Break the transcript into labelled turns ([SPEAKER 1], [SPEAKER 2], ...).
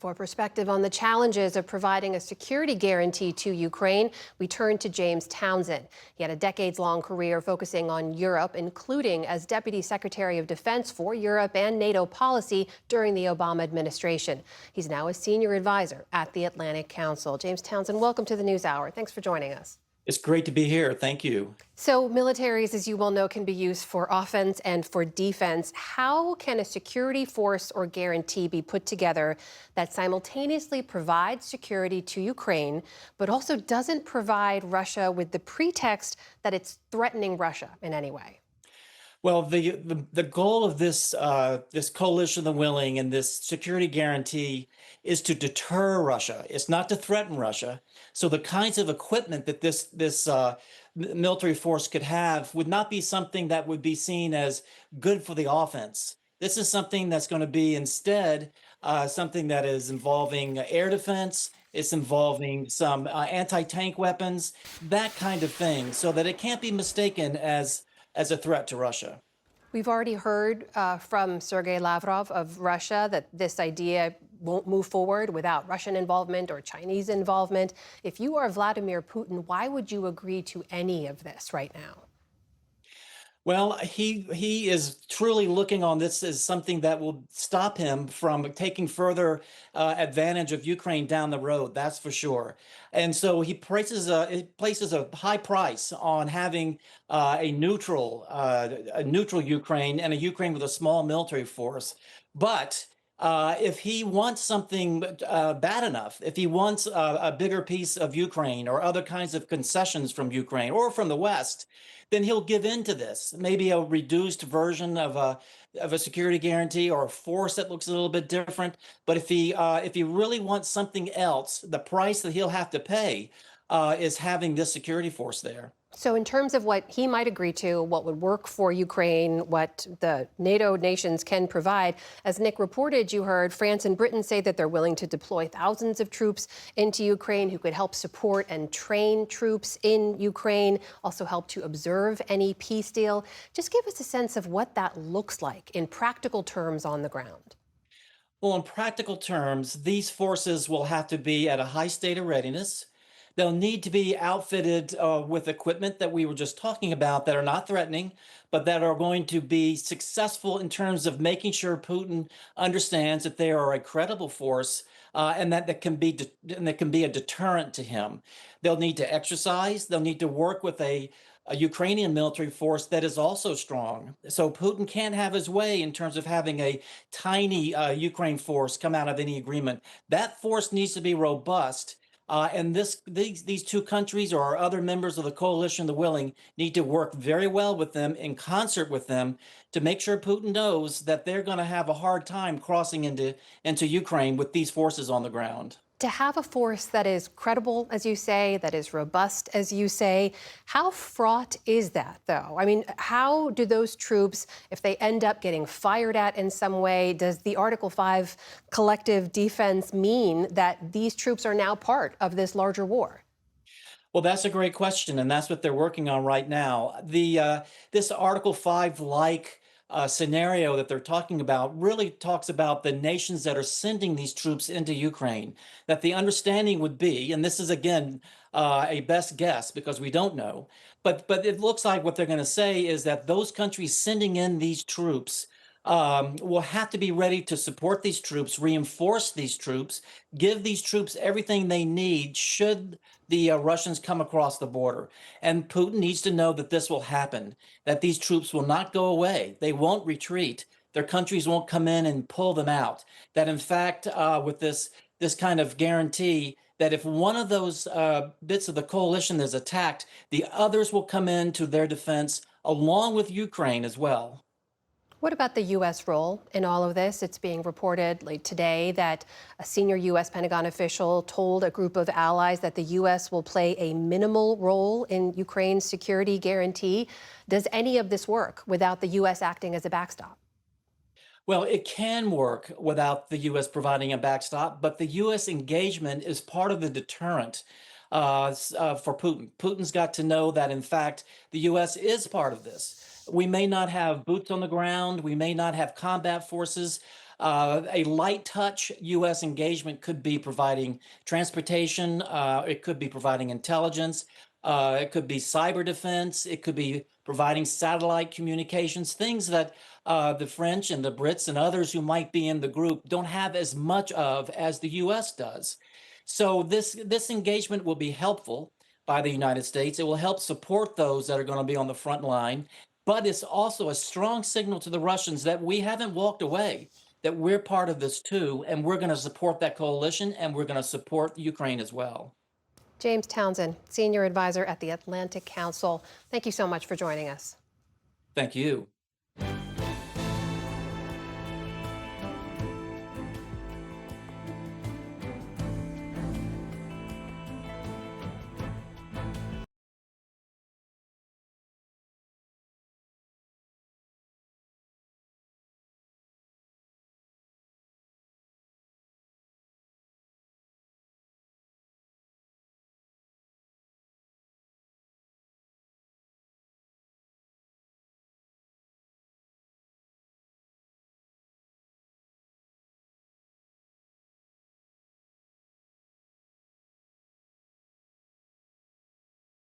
[SPEAKER 1] For perspective on the challenges of providing a security guarantee to Ukraine, we turn to James Townsend. He had a decades-long career focusing on Europe, including as Deputy Secretary of Defense for Europe and NATO policy during the Obama administration. He's now a senior advisor at the Atlantic Council. James Townsend, welcome to the NewsHour. Thanks for joining us.
[SPEAKER 2] It's great to be here. Thank you.
[SPEAKER 1] So militaries, as you well know, can be used for offense and for defense. How can a security force or guarantee be put together that simultaneously provides security to Ukraine, but also doesn't provide Russia with the pretext that it's threatening Russia in any way?
[SPEAKER 2] Well, the goal of this coalition of the willing and this security guarantee is to deter Russia. It's not to threaten Russia. So the kinds of equipment that this military force could have would not be something that would be seen as good for the offense. This is something that's going to be instead something that is involving air defense. It's involving some anti-tank weapons, that kind of thing, so that it can't be mistaken as a threat to Russia.
[SPEAKER 1] We've already heard from Sergei Lavrov of Russia that this idea won't move forward without Russian involvement or Chinese involvement. If you are Vladimir Putin, why would you agree to any of this right now?
[SPEAKER 2] Well, he is truly looking on this as something that will stop him from taking further advantage of Ukraine down the road. That's for sure. And so he places a high price on having a neutral Ukraine and a Ukraine with a small military force. But if he wants something bad enough, if he wants a bigger piece of Ukraine or other kinds of concessions from Ukraine or from the West, then he'll give in to this. Maybe a reduced version of a security guarantee or a force that looks a little bit different. But if he really wants something else, the price that he'll have to pay is having this security force there.
[SPEAKER 1] So in terms of what he might agree to, what would work for Ukraine, what the NATO nations can provide, as Nick reported, you heard France and Britain say that they're willing to deploy thousands of troops into Ukraine who could help support and train troops in Ukraine, also help to observe any peace deal. Just give us a sense of what that looks like in practical terms on the ground.
[SPEAKER 2] Well, in practical terms, these forces will have to be at a high state of readiness. They'll need to be outfitted with equipment that we were just talking about that are not threatening, but that are going to be successful in terms of making sure Putin understands that they are a credible force and that can be a deterrent to him. They'll need to exercise. They'll need to work with a Ukrainian military force that is also strong. So Putin can't have his way in terms of having a tiny Ukraine force come out of any agreement. That force needs to be robust. These two countries or other members of the coalition of the willing need to work very well with them in concert with them to make sure Putin knows that they're going to have a hard time crossing into Ukraine with these forces on the ground.
[SPEAKER 1] To have a force that is credible, as you say, that is robust, as you say, how fraught is that, though? I mean, how do those troops, if they end up getting fired at in some way, does the Article 5 collective defense mean that these troops are now part of this larger war?
[SPEAKER 2] Well, that's a great question, and that's what they're working on right now. This Article 5 like scenario that they're talking about really talks about the nations that are sending these troops into Ukraine. That the understanding would be, and this is again a best guess because we don't know, but it looks like what they're going to say is that those countries sending in these troops will have to be ready to support these troops, reinforce these troops, give these troops everything they need should the Russians come across the border. And Putin needs to know that this will happen, that these troops will not go away. They won't retreat. Their countries won't come in and pull them out. That in fact, with this kind of guarantee, that if one of those bits of the coalition is attacked, the others will come in to their defense along with Ukraine as well.
[SPEAKER 1] What about the U.S. role in all of this? It's being reported late today that a senior U.S. Pentagon official told a group of allies that the U.S. will play a minimal role in Ukraine's security guarantee. Does any of this work without the U.S. acting as a backstop?
[SPEAKER 2] Well, it can work without the U.S. providing a backstop, but the U.S. engagement is part of the deterrent for Putin. Putin's got to know that, in fact, the U.S. is part of this. We may not have boots on the ground. We may not have combat forces, A light touch U.S. engagement could be providing transportation, it could be providing intelligence, it could be cyber defense, it could be providing satellite communications, things that the French and the Brits and others who might be in the group don't have as much of as the U.S. does. So this engagement will be helpful by the United States. It will help support those that are going to be on the front line, but it's also a strong signal to the Russians that we haven't walked away, that we're part of this too, and we're going to support that coalition, and we're going to support Ukraine as well. James
[SPEAKER 1] Townsend, Senior Advisor at the Atlantic Council. Thank you so much for joining us.
[SPEAKER 2] Thank you.